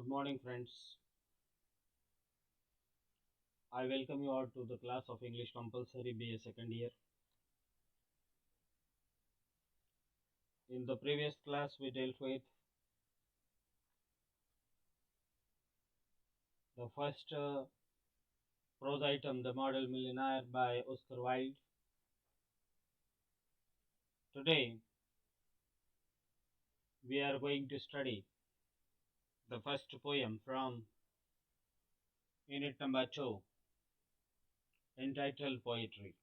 Good morning, friends. I welcome you all to the class of English Compulsory BA second year. In the previous class, we dealt with the first prose item, The Model Millionaire by Oscar Wilde. Today, we are going to study the first poem from unit number 2, entitled Poetry.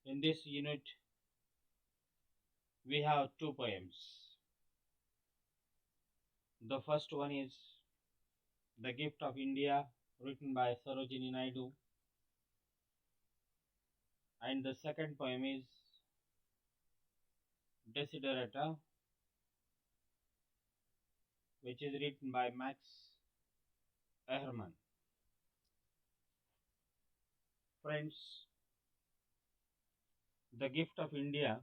In this unit, we have two poems. The first one is The Gift of India, written by Sarojini Naidu, and the second poem is Desiderata, which is written by Max Ehrman. Friends, The Gift of India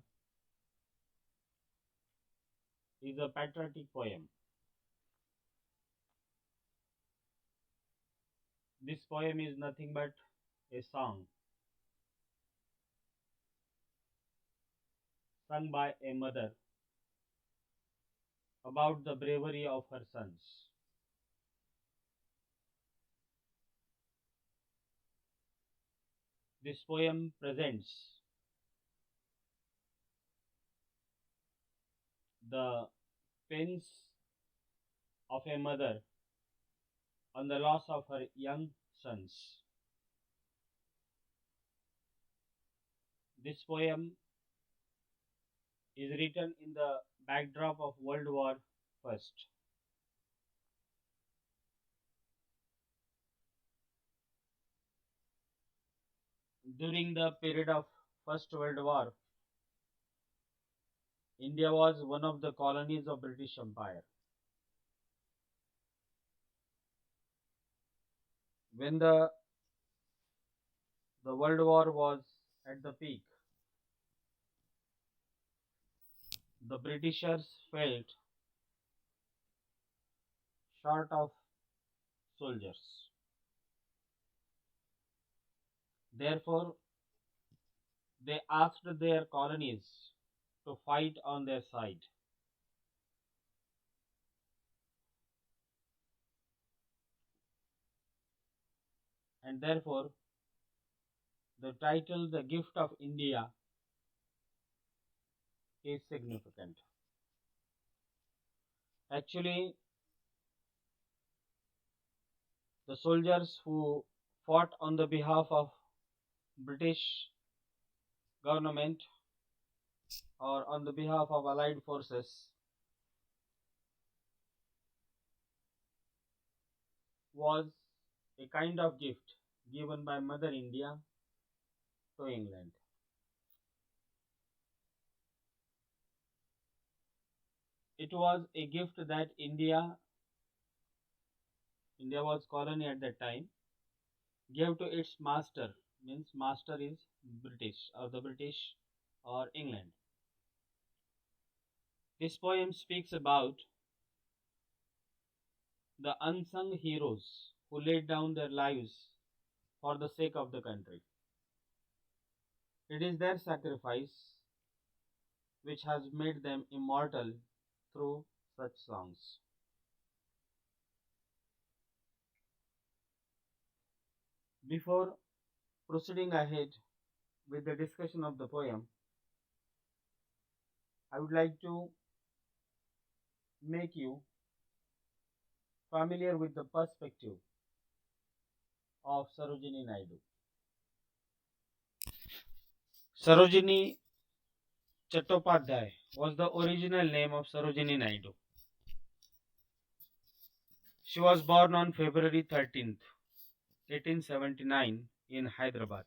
is a patriotic poem. This poem is nothing but a song sung by a mother about the bravery of her sons. This poem presents the pains of a mother on the loss of her young sons. This poem is written in the backdrop of World War I. During the period of First World War, India was one of the colonies of British Empire. When the World War was at the peak, the Britishers felt short of soldiers. Therefore, they asked their colonies to fight on their side. And therefore, the title The Gift of India is significant. Actually, the soldiers who fought on the behalf of British government or on the behalf of Allied forces was a kind of gift given by Mother India to England. It was a gift that India was colony at that time, gave to its master, means master is British or the British or England. This poem speaks about the unsung heroes who laid down their lives for the sake of the country. It is their sacrifice which has made them immortal through such songs. Before proceeding ahead with the discussion of the poem, I would like to make you familiar with the perspective of Sarojini Naidu. Sarojini Chattopadhyay was the original name of Sarojini Naidu. She was born on February 13th, 1879 in Hyderabad.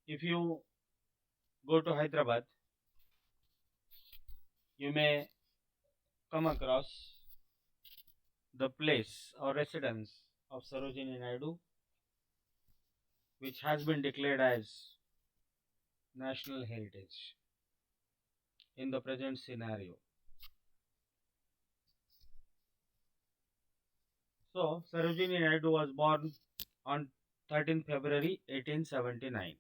If you go to Hyderabad, you may come across the place or residence of Sarojini Naidu, which has been declared as national heritage. in the present scenario. So, Sarojini Naidu was born on 13th February 1879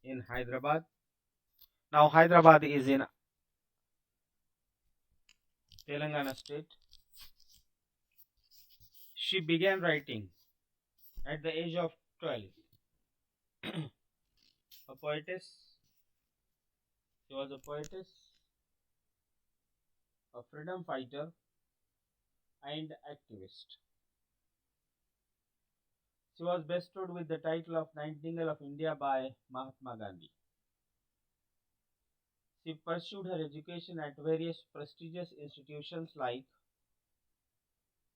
in Hyderabad. Now, Hyderabad is in Telangana state. She began writing at the age of 12. A poetess, she was a poetess, a freedom fighter, and activist. She was bestowed with the title of Nightingale of India by Mahatma Gandhi. She pursued her education at various prestigious institutions like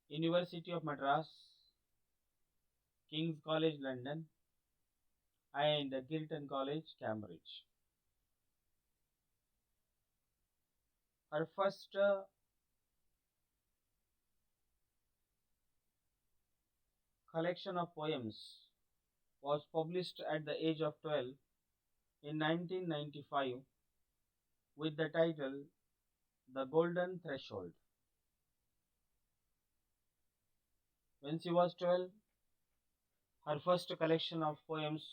University of Madras, King's College London, and Girton College Cambridge. Her first collection of poems was published at the age of 12 in 1995 with the title The Golden Threshold. When she was 12, her first collection of poems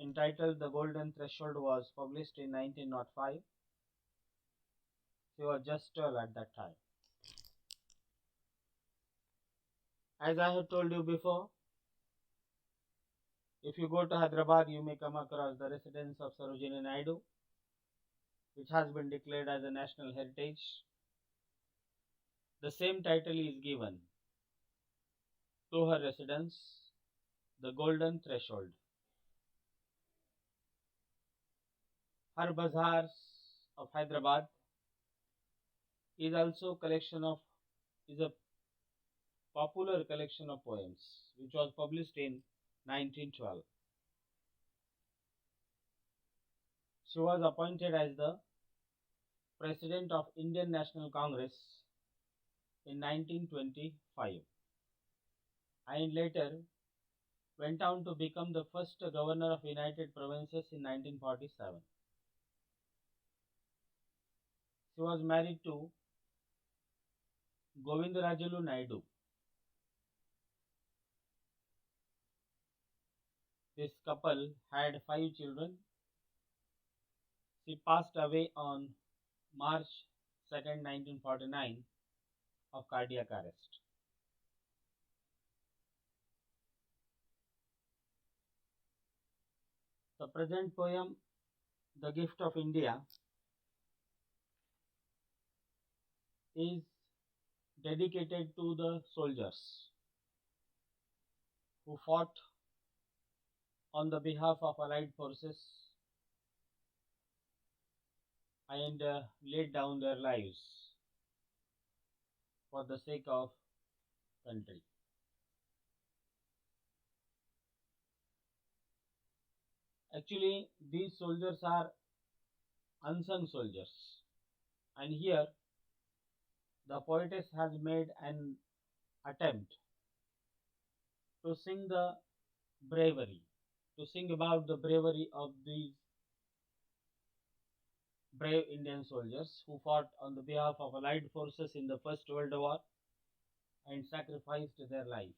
entitled The Golden Threshold was published in 1905. She was just 12 at that time. As I have told you before, if you go to Hyderabad, you may come across the residence of Sarojini Naidu, which has been declared as a national heritage. The same title is given to her residence, the Golden Threshold. Her bazaars of Hyderabad is also a popular collection of poems which was published in 1912. She was appointed as the President of Indian National Congress in 1925 and later went on to become the first governor of United Provinces in 1947. She was married to Govindarajulu Naidu. This couple had 5 children. She passed away on March 2nd, 1949 of cardiac arrest. The present poem, The Gift of India, is dedicated to the soldiers who fought on the behalf of Allied forces and laid down their lives for the sake of country. Actually, these soldiers are unsung soldiers, and here the poetess has made an attempt to sing the bravery, to sing about the bravery of these brave Indian soldiers who fought on the behalf of Allied forces in the First World War and sacrificed their life.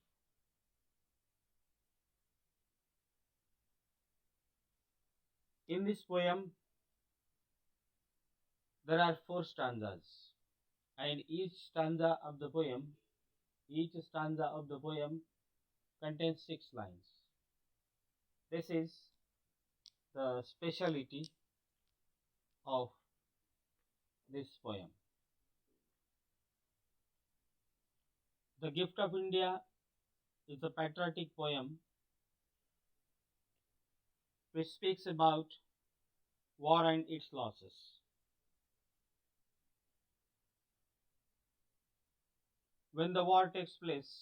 In this poem, there are 4 stanzas, and each stanza of the poem contains 6 lines. This is the speciality of this poem. The Gift of India is a patriotic poem which speaks about war and its losses. When the war takes place,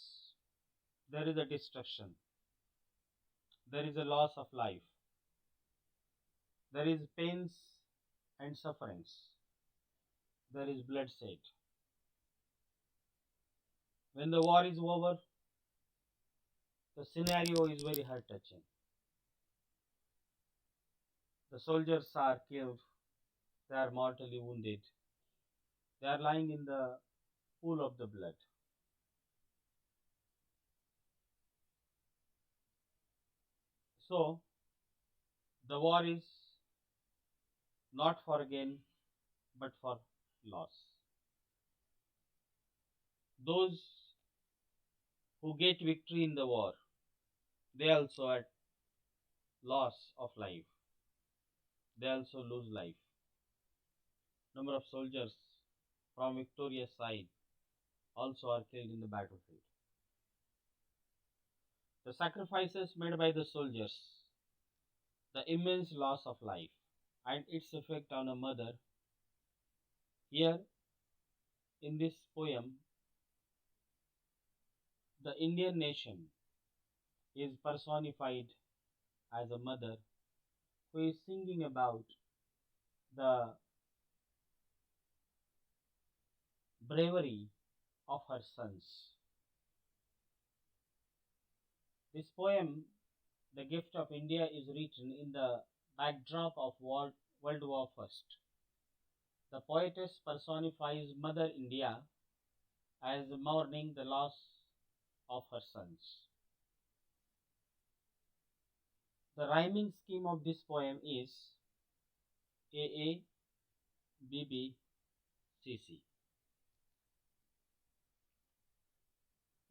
there is a destruction, there is a loss of life, there is pains and sufferings, there is bloodshed. When the war is over, the scenario is very heart touching. The soldiers are killed They are mortally wounded. They are lying in the pool of the blood. So, the war is not for gain but for loss. Those who get victory in the war, they also at loss of life. They also lose life. Number of soldiers from victorious side also are killed in the battlefield. The sacrifices made by the soldiers, the immense loss of life, and its effect on a mother. Here in this poem, the Indian nation is personified as a mother who is singing about the bravery of her sons. This poem, The Gift of India, is written in the backdrop of World War I. The poetess personifies Mother India as mourning the loss of her sons. The rhyming scheme of this poem is AA, BB, CC.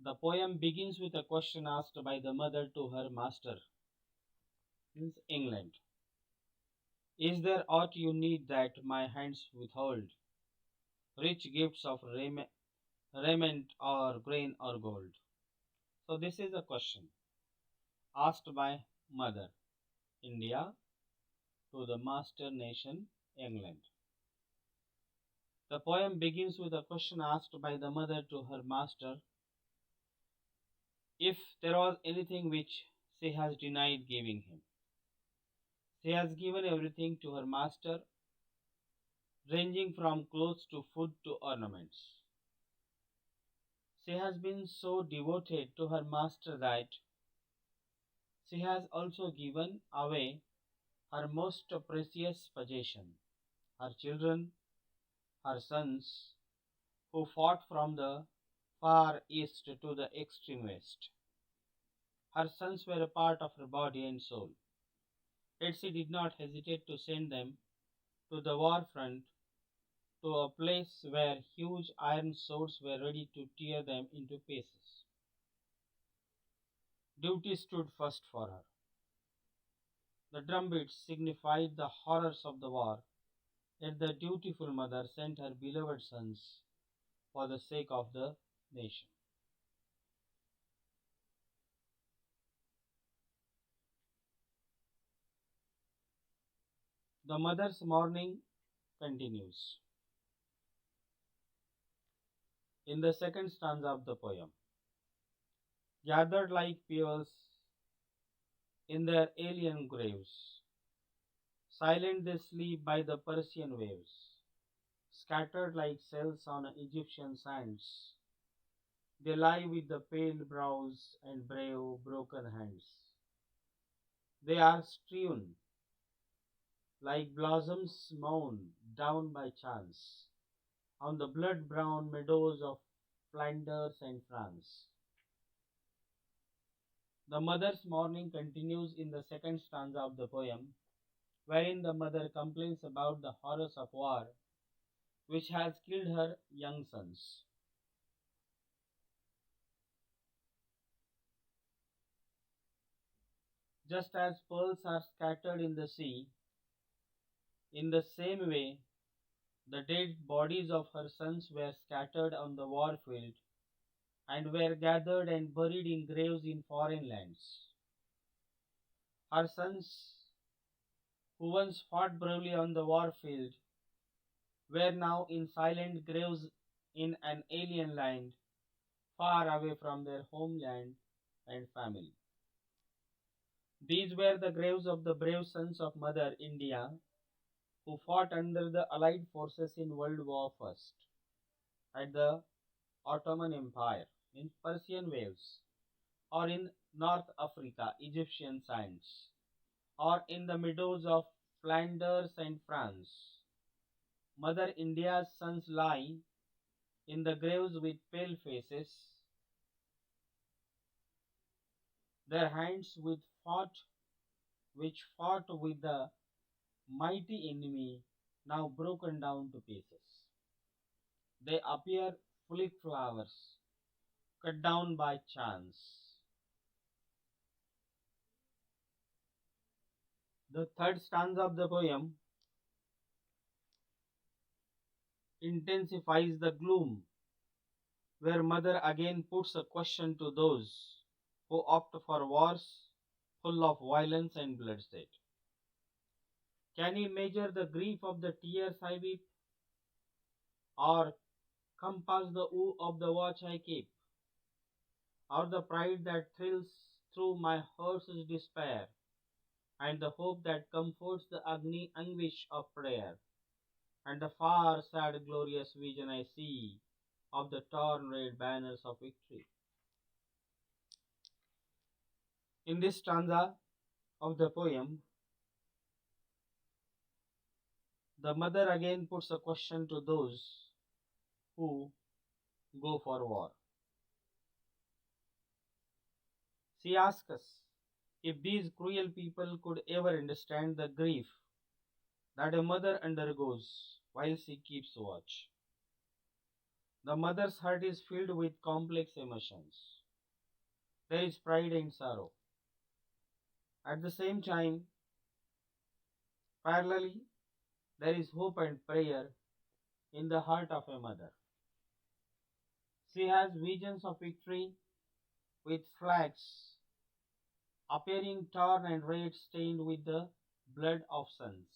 The poem begins with a question asked by the mother to her master, means England. Is there aught you need that my hands withhold? Rich gifts of raiment or grain or gold. So this is a question asked by mother India to the master nation England. The poem begins with a question asked by the mother to her master if there was anything which she has denied giving him. She has given everything to her master, ranging from clothes to food to ornaments. She has been so devoted to her master that she has also given away her most precious possession, her children, her sons, who fought from the far east to the extreme west. Her sons were a part of her body and soul, yet she did not hesitate to send them to the war front, to a place where huge iron swords were ready to tear them into pieces. Duty stood first for her. The drumbeats signified the horrors of the war, yet the dutiful mother sent her beloved sons for the sake of the nation. The mother's mourning continues in the second stanza of the poem. Gathered like pearls in their alien graves, silent they sleep by the Persian waves, scattered like cells on Egyptian sands. They lie with the pale brows and brave broken hands. They are strewn like blossoms mown down by chance on the blood-brown meadows of Flanders and France. The mother's mourning continues in the second stanza of the poem, wherein the mother complains about the horrors of war which has killed her young sons. Just as pearls are scattered in the sea, in the same way the dead bodies of her sons were scattered on the war field and were gathered and buried in graves in foreign lands. Her sons, who once fought bravely on the war field, were now in silent graves in an alien land, far away from their homeland and family. These were the graves of the brave sons of Mother India who fought under the Allied forces in World War I at the Ottoman Empire, in Persian Waves, or in North Africa, Egyptian sands, or in the meadows of Flanders and France. Mother India's sons lie in the graves with pale faces, their hands which fought with the mighty enemy now broken down to pieces. They appear fully flowers, cut down by chance. The third stanza of the poem intensifies the gloom, where mother again puts a question to those who opt for wars full of violence and bloodshed. Can he measure the grief of the tears I weep, or compass the woe of the watch I keep, or the pride that thrills through my heart's despair, and the hope that comforts the agony anguish of prayer, and the far sad glorious vision I see of the torn red banners of victory. In this stanza of the poem, the mother again puts a question to those who go for war. She asks us if these cruel people could ever understand the grief that a mother undergoes while she keeps watch. The mother's heart is filled with complex emotions. There is pride and sorrow. At the same time, parallelly, there is hope and prayer in the heart of a mother. She has visions of victory with flags appearing torn and red stained with the blood of sons.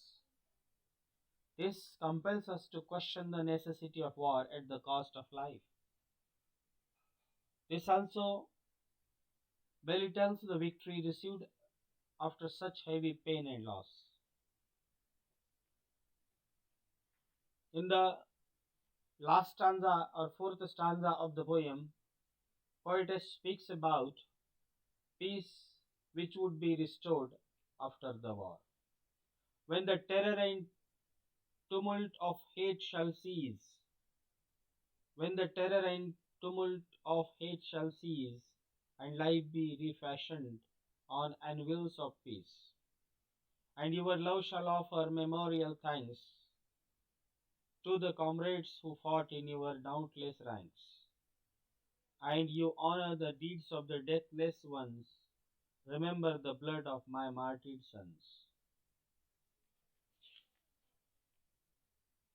This compels us to question the necessity of war at the cost of life. This also belittles the victory received after such heavy pain and loss. In the last stanza or fourth stanza of the poem, poetess speaks about peace which would be restored after the war. When the terror and tumult of hate shall cease, when the terror and tumult of hate shall cease, and life be refashioned on anvils of peace, and your love shall offer memorial thanks to the comrades who fought in your dauntless ranks, and you honor the deeds of the deathless ones, remember the blood of my martyred sons.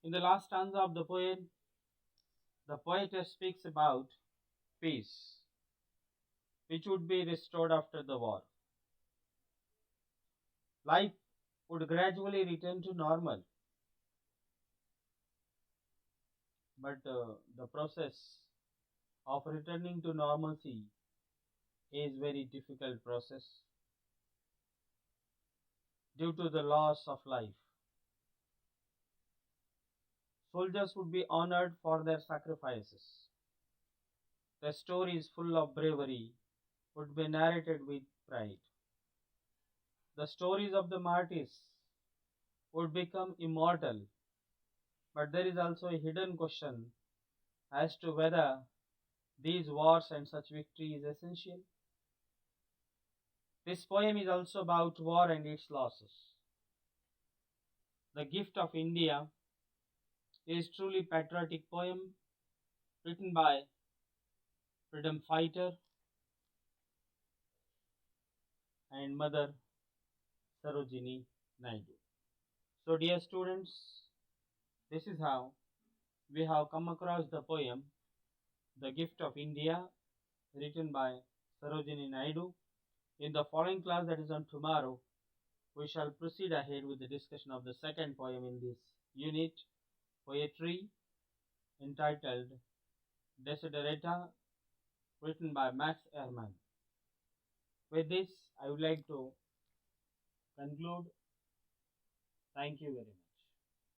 In the last stanza of the poem, the poetess speaks about peace, which would be restored after the war. Life would gradually return to normal, but the process of returning to normalcy is very difficult process due to the loss of life. Soldiers would be honored for their sacrifices. Their stories full of bravery would be narrated with pride. The stories of the martyrs would become immortal, but there is also a hidden question as to whether these wars and such victory is essential. This poem is also about war and its losses. The Gift of India is truly patriotic poem written by freedom fighter and mother Sarojini Naidu. So dear students, this is how we have come across the poem The Gift of India written by Sarojini Naidu. In the following class, that is on tomorrow, we shall proceed ahead with the discussion of the second poem in this unit, Poetry, entitled Desiderata, written by Max Ehrmann. With this, I would like to conclude. Thank you very much.